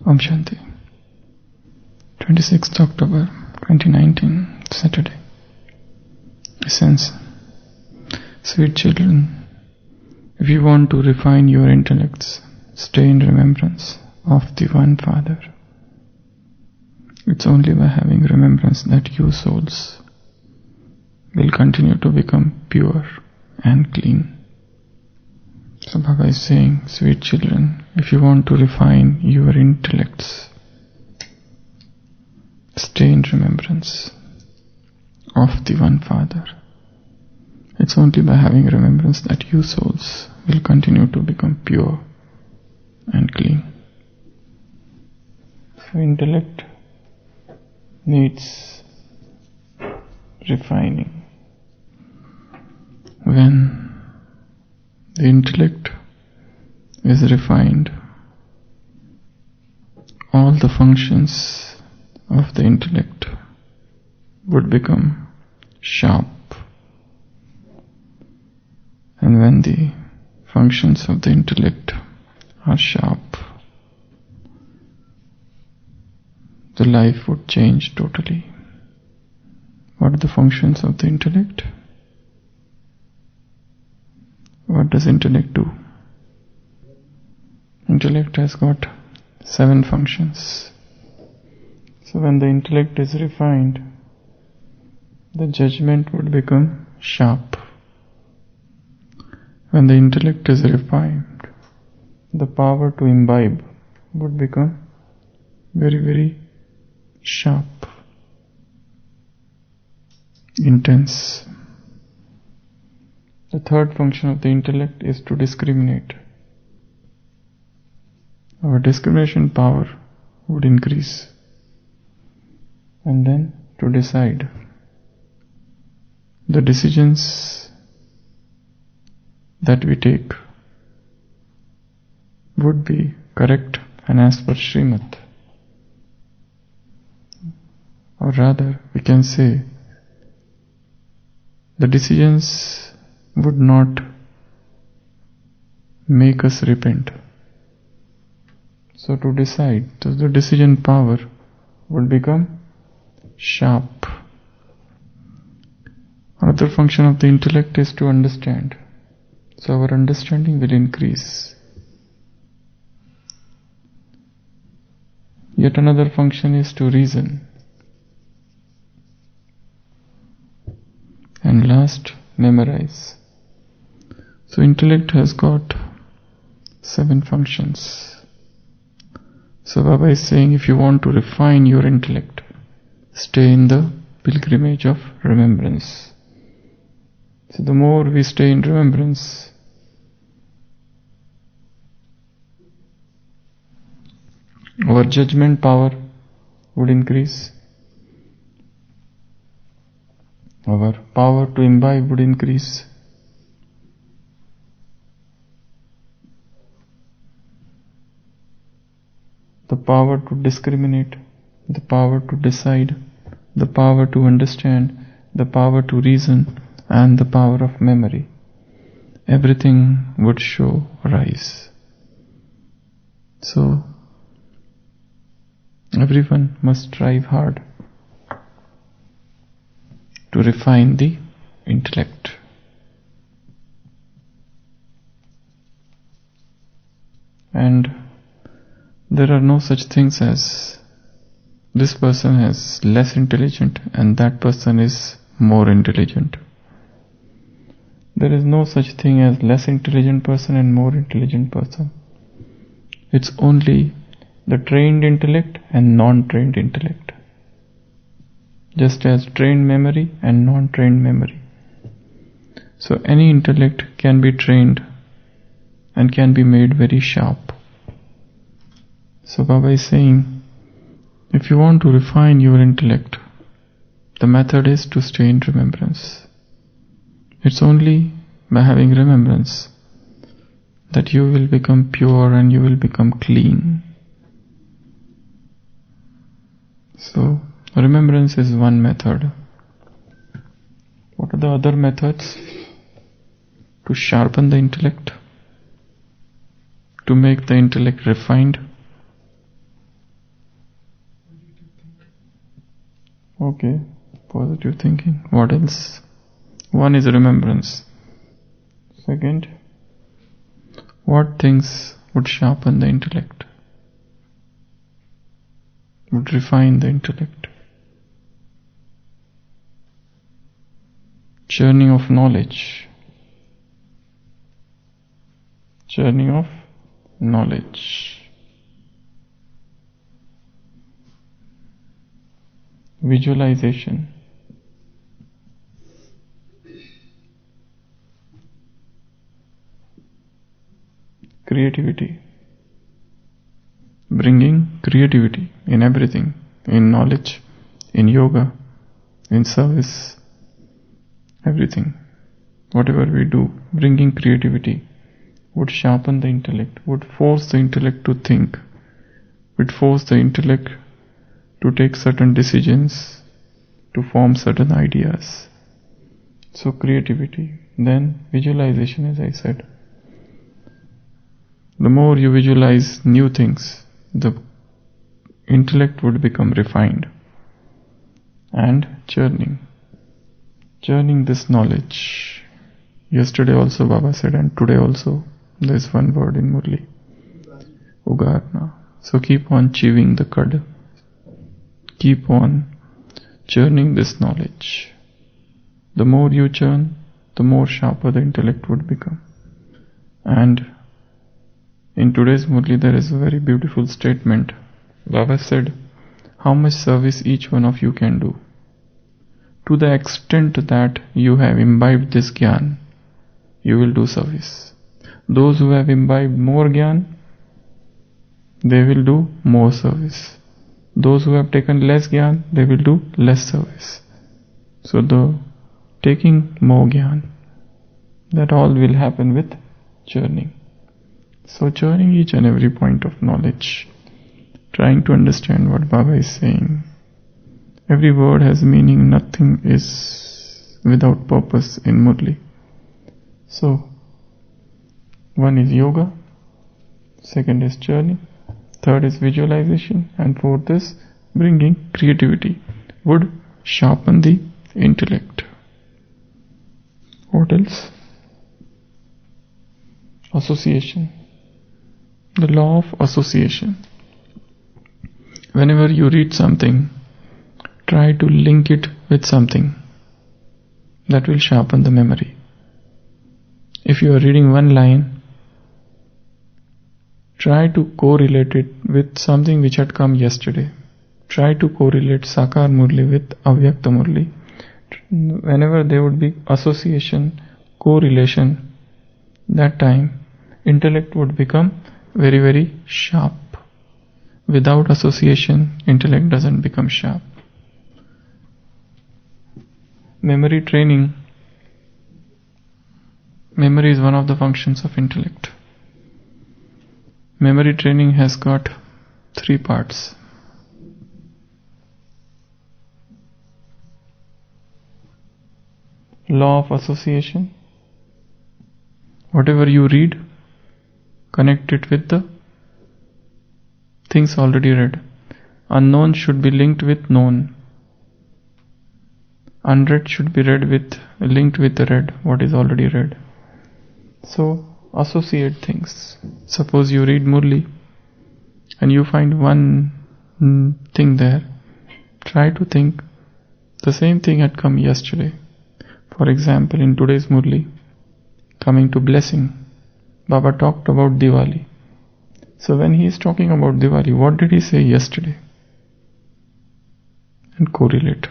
Om Shanti. 26th October 2019, Saturday. Essence. Sweet children, if you want to refine your intellects, stay in remembrance of the One Father. It's only by having remembrance that you souls will continue to become pure and clean. So Baba is saying, sweet children, if you want to refine your intellects, stay in remembrance of the One Father. It's only by having remembrance that you souls will continue to become pure and clean. So intellect needs refining. When the intellect is refined, all the functions of the intellect would become sharp. And when the functions of the intellect are sharp, the life would change totally. What are the functions of the intellect? What does intellect do? Intellect has got 7 functions. So when the intellect is refined, the judgment would become sharp. When the intellect is refined, the power to imbibe would become very, very sharp, intense. The third function of the intellect is to discriminate. Our discrimination power would increase. And then to decide. The decisions that we take would be correct and as per Srimad. Or rather, we can say, the decisions would not make us repent. So to decide, the decision power would become sharp. Another function of the intellect is to understand. So our understanding will increase. Yet another function is to reason. And last, memorize. So intellect has got 7 functions. So Baba is saying, if you want to refine your intellect, stay in the pilgrimage of remembrance. So the more we stay in remembrance, our judgment power would increase. Our power to imbibe would increase. The power to discriminate, the power to decide, the power to understand, the power to reason, and the power of memory. Everything would show rise. So, everyone must strive hard to refine the intellect. And there are no such things as this person is less intelligent and that person is more intelligent. There is no such thing as less intelligent person and more intelligent person. It's only the trained intellect and non-trained intellect. Just as trained memory and non-trained memory. So any intellect can be trained and can be made very sharp. So Baba is saying, if you want to refine your intellect, the method is to stay in remembrance. It's only by having remembrance that you will become pure and you will become clean. So remembrance is one method. What are the other methods? To sharpen the intellect, to make the intellect refined. Okay, positive thinking. What else? One is remembrance. Second, what things would sharpen the intellect? Would refine the intellect? Journey of knowledge. Journey of knowledge. Visualization. Creativity. Bringing creativity in everything, in knowledge, in yoga, in service, everything. Whatever we do, bringing creativity would sharpen the intellect, would force the intellect to think, would force the intellect to take certain decisions, to form certain ideas. So creativity. Then visualization, as I said. The more you visualize new things, the intellect would become refined. And churning this knowledge. Yesterday also Baba said, and today also, there is one word in Murli, Ugarna. So keep on chewing the cud. Keep on churning this knowledge. The more you churn, the more sharper the intellect would become. And in today's Murli there is a very beautiful statement. Baba said, how much service each one of you can do. To the extent that you have imbibed this Gyan, you will do service. Those who have imbibed more Gyan, they will do more service. Those who have taken less Gyan, they will do less service. So the taking more Gyan, that all will happen with churning. So churning each and every point of knowledge, trying to understand what Baba is saying. Every word has meaning, nothing is without purpose in Murli. So, one is yoga, second is churning, third is visualization, and fourth is bringing creativity, would sharpen the intellect. What else? Association. The law of association. Whenever you read something, try to link it with something that will sharpen the memory. If you are reading one line, try to correlate it with something which had come yesterday. Try to correlate Sakar Murli with Avyakta Murli. Whenever there would be association, correlation, that time intellect would become very, very sharp. Without association, intellect doesn't become sharp. Memory training. Memory is one of the functions of intellect. Memory training has got 3 parts. Law of association. Whatever you read, connect it with the things already read. Unknown should be linked with known. Unread should be linked with the read, what is already read. So associate things. Suppose you read Murli and you find one thing there. Try to think the same thing had come yesterday. For example, in today's Murli, coming to blessing, Baba talked about Diwali. So when he is talking about Diwali, what did he say yesterday? And correlate.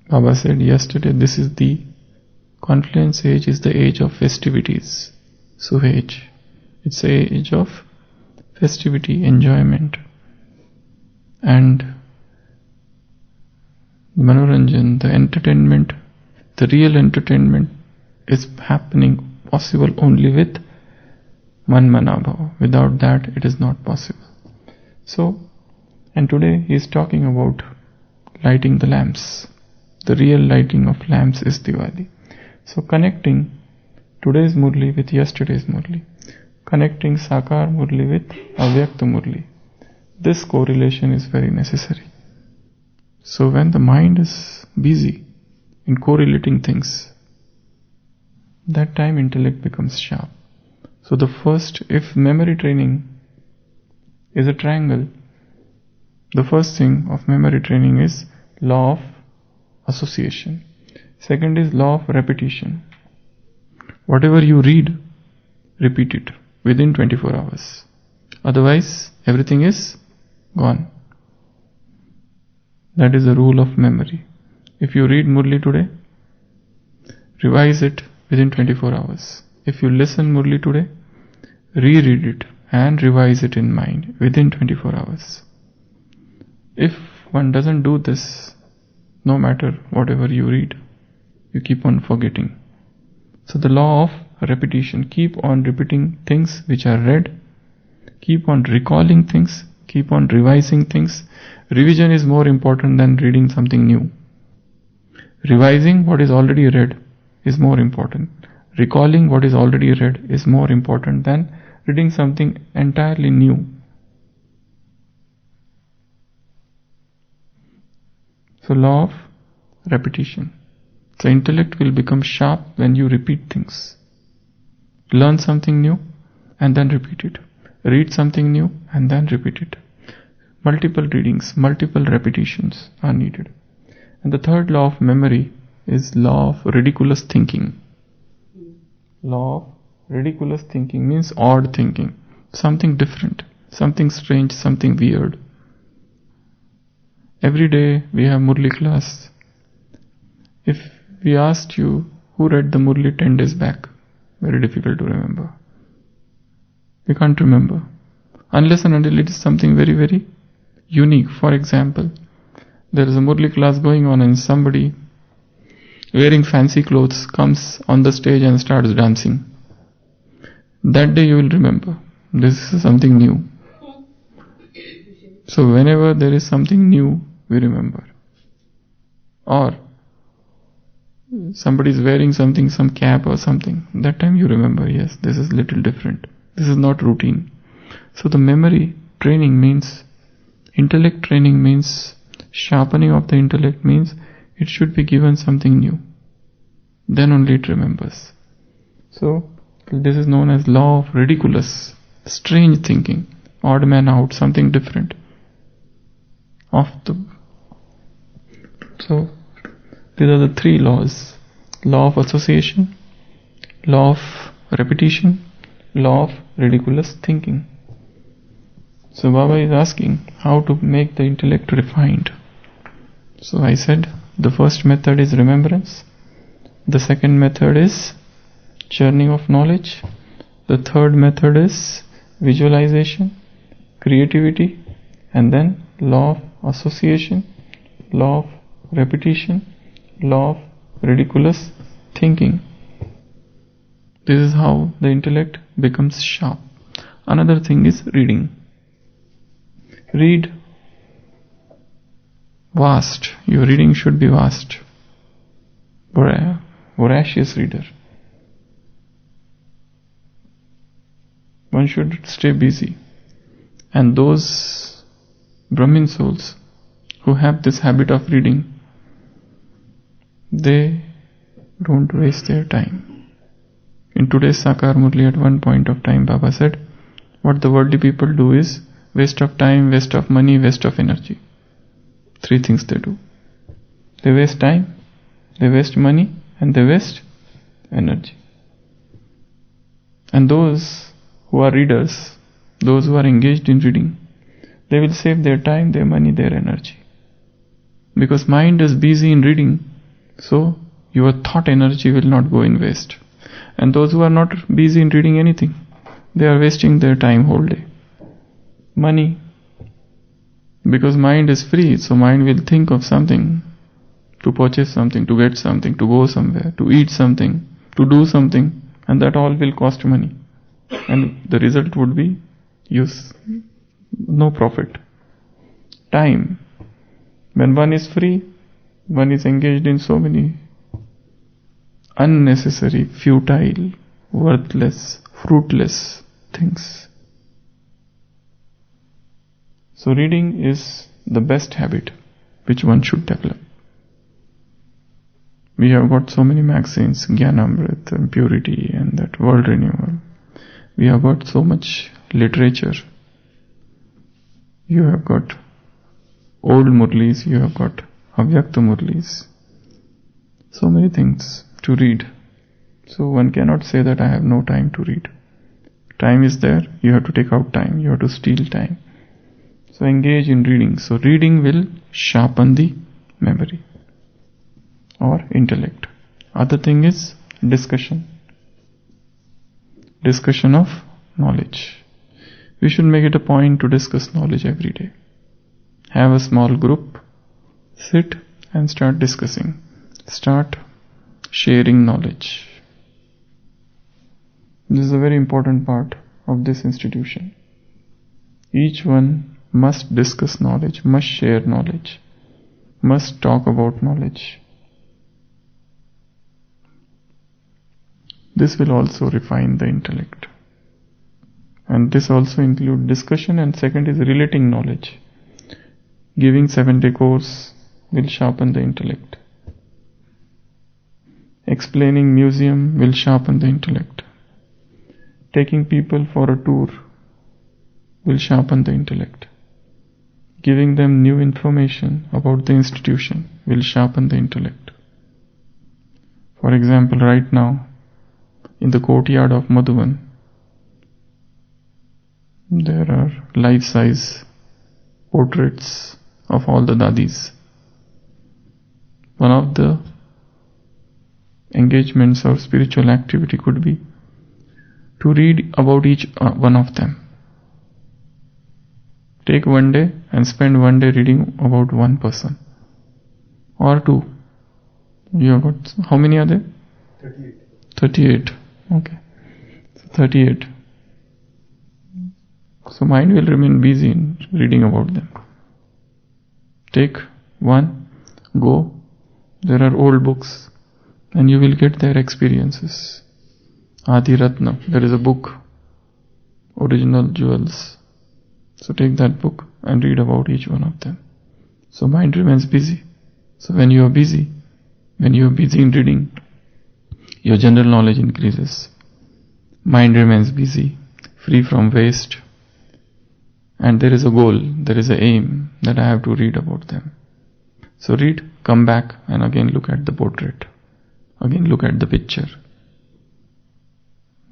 Baba said yesterday, this is the confluence age, is the age of festivities. Suhej. It's the age of festivity, enjoyment. And Manoranjan, the entertainment, the real entertainment is happening, possible only with Man Manabhava. Without that, it is not possible. So, and today he is talking about lighting the lamps. The real lighting of lamps is Diwali. So connecting today's Murli with yesterday's Murli, connecting Sakar Murli with Avyakta Murli, this correlation is very necessary. So when the mind is busy in correlating things, that time intellect becomes sharp. So the first, if memory training is a triangle, the first thing of memory training is law of association. Second is law of repetition. Whatever you read, repeat it within 24 hours. Otherwise, everything is gone. That is the rule of memory. If you read Murli today, revise it within 24 hours. If you listen Murli today, reread it and revise it in mind within 24 hours. If one doesn't do this, no matter whatever you read, you keep on forgetting. So the law of repetition, keep on repeating things which are read, keep on recalling things, keep on revising things. Revision is more important than reading something new. Revising what is already read is more important. Recalling what is already read is more important than reading something entirely new. So law of repetition. So intellect will become sharp when you repeat things. Learn something new and then repeat it. Read something new and then repeat it. Multiple readings, multiple repetitions are needed. And the third law of memory is law of ridiculous thinking. Law of ridiculous thinking means odd thinking, something different, something strange, something weird. Every day we have Murli class. If we asked you who read the Murli 10 days back, very difficult to remember. We can't remember. Unless and until it is something very, very unique. For example, there is a Murli class going on and somebody wearing fancy clothes comes on the stage and starts dancing. That day you will remember. This is something new. So whenever there is something new, we remember. Or somebody is wearing something, some cap or something. That time you remember, yes, this is little different. This is not routine. So the memory training means, intellect training means, sharpening of the intellect means it should be given something new. Then only it remembers. So this is known as law of ridiculous, strange thinking, odd man out, something different. So these are the three laws: law of association, law of repetition, law of ridiculous thinking. So Baba is asking how to make the intellect refined. So I said the first method is remembrance, the second method is churning of knowledge, the third method is visualization, creativity, and then law of association, law of repetition, law of ridiculous thinking. This is how the intellect becomes sharp. Another thing is reading. Read vast. Your reading should be vast. Voracious reader. One should stay busy. And those Brahmin souls who have this habit of reading, they don't waste their time. In today's Sakar Murli, at one point of time, Baba said, what the worldly people do is waste of time, waste of money, waste of energy. Three things they do. They waste time, they waste money, and they waste energy. And those who are readers, those who are engaged in reading, they will save their time, their money, their energy. Because mind is busy in reading, so your thought energy will not go in waste. And those who are not busy in reading anything, they are wasting their time whole day. Money, because mind is free, so mind will think of something, to purchase something, to get something, to go somewhere, to eat something, to do something, and that all will cost money. And the result would be no profit. Time. When one is free, one is engaged in so many unnecessary, futile, worthless, fruitless things. So reading is the best habit which one should develop. We have got so many magazines, Gyanamrit and Purity and that World Renewal. We have got so much literature. You have got old Murlis, you have got Avyakta Murlis. So many things to read. So one cannot say that I have no time to read. Time is there, you have to take out time, you have to steal time. So engage in reading. So reading will sharpen the memory or intellect. Other thing is discussion. Discussion of knowledge. We should make it a point to discuss knowledge every day. Have a small group, sit and start discussing. Start sharing knowledge. This is a very important part of this institution. Each one must discuss knowledge, must share knowledge, must talk about knowledge. This will also refine the intellect. And this also includes discussion, and second is relating knowledge. Giving 7-day course will sharpen the intellect. Explaining museum will sharpen the intellect. Taking people for a tour will sharpen the intellect. Giving them new information about the institution will sharpen the intellect. For example, right now, in the courtyard of Madhuban, there are life-size portraits of all the dadis. One of the engagements or spiritual activity could be to read about each one of them. Take one day and spend one day reading about one person. Or two. You have got, how many are there? 38. 38. Okay. So 38. So mind will remain busy in reading about them. Take one, go. There are old books and you will get their experiences. Adi Ratna, there is a book, Original Jewels. So take that book and read about each one of them. So mind remains busy. So when you are busy in reading, your general knowledge increases. Mind remains busy, free from waste. And there is a goal, there is an aim that I have to read about them. So read, come back and again look at the portrait. Again look at the picture.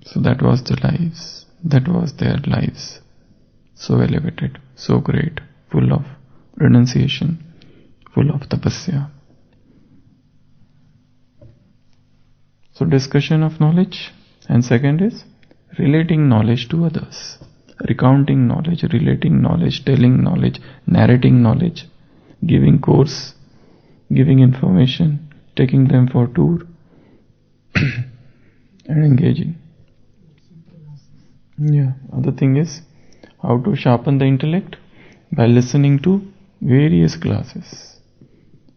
So that was their lives. That was their lives. So elevated, so great, full of renunciation, full of tapasya. So discussion of knowledge, and second is relating knowledge to others. Recounting knowledge, relating knowledge, telling knowledge, narrating knowledge, giving course, giving information, taking them for tour and engaging. Yeah, other thing is how to sharpen the intellect by listening to various classes.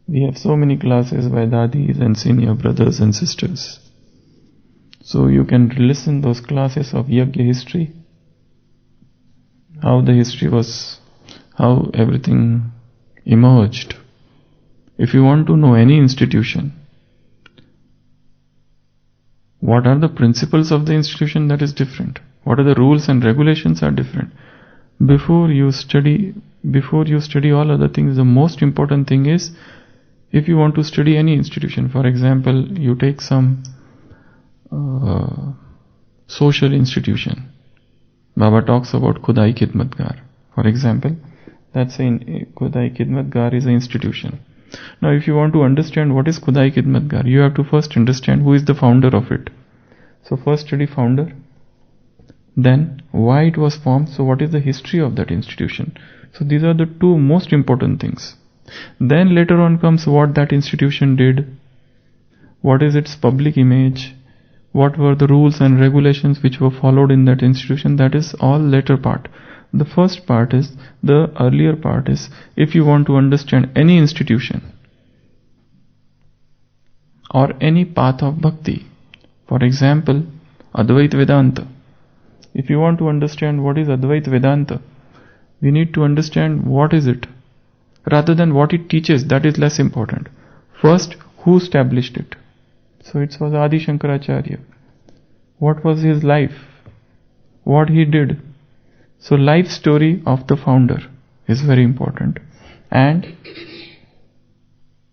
We have so many classes by dadis and senior brothers and sisters. So you can listen those classes of Yajna history, how the history was, how everything emerged. If you want to know any institution, what are the principles of the institution, that is different. What are the rules and regulations are different. Before you study all other things, the most important thing is, if you want to study any institution, for example, you take some social institution. Baba talks about Khudai Khidmatgar. For example, that's Khudai Khidmatgar is an institution. Now if you want to understand what is Khudai Khidmatgar, you have to first understand who is the founder of it. So first study founder, then why it was formed, so what is the history of that institution. So these are the two most important things. Then later on comes what that institution did, what is its public image, what were the rules and regulations which were followed in that institution. That is all later part. The first part is, the earlier part is, if you want to understand any institution or any path of bhakti, for example, Advaita Vedanta. If you want to understand what is Advaita Vedanta, we need to understand what is it. rather than what it teaches, that is less important. First, who established it? So it was Adi Shankaracharya. What was his life? What he did? So life story of the founder is very important. And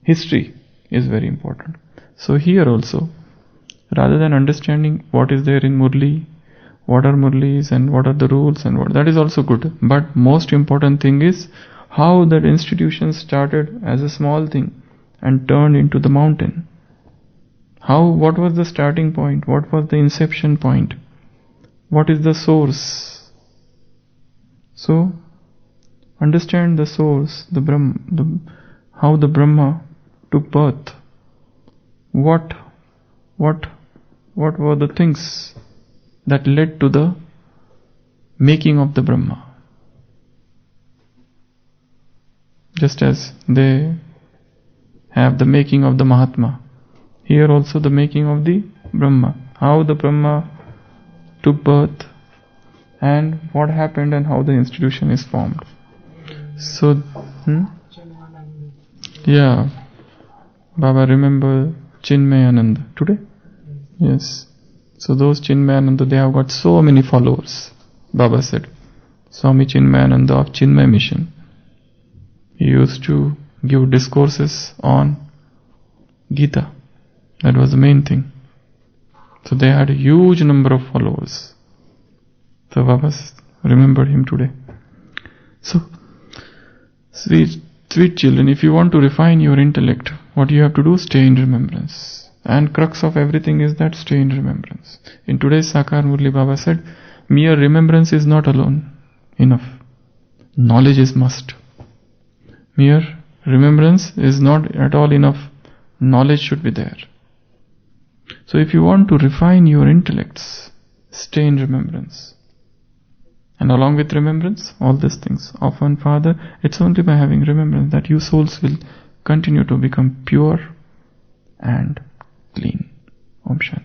history is very important. So here also, rather than understanding what is there in Murli, what are Murlis and what are the rules and what, that is also good. But most important thing is how that institution started as a small thing and turned into the mountain. What was the starting point? What was the inception point? What is the source? So, understand the source, the Brahma, how the Brahma took birth. What were the things that led to the making of the Brahma? Just as they have the making of the Mahatma, here also the making of the Brahma. How the Brahma took birth and what happened and how the institution is formed. So, yeah, Baba remember Chinmayananda today? Yes. So those Chinmayananda, they have got so many followers. Baba said, Swami Chinmayananda of Chinmay Mission. He used to give discourses on Gita. That was the main thing. So they had a huge number of followers. So Baba remembered him today. So, sweet children, if you want to refine your intellect, what you have to do? Stay in remembrance. And crux of everything is that stay in remembrance. In today's Sakar Murli, Baba said, mere remembrance is not alone enough. Knowledge is must. Mere remembrance is not at all enough. Knowledge should be there. So if you want to refine your intellects, stay in remembrance. And along with remembrance, all these things. Often, Father, it's only by having remembrance that you souls will continue to become pure and clean. Om Shanti.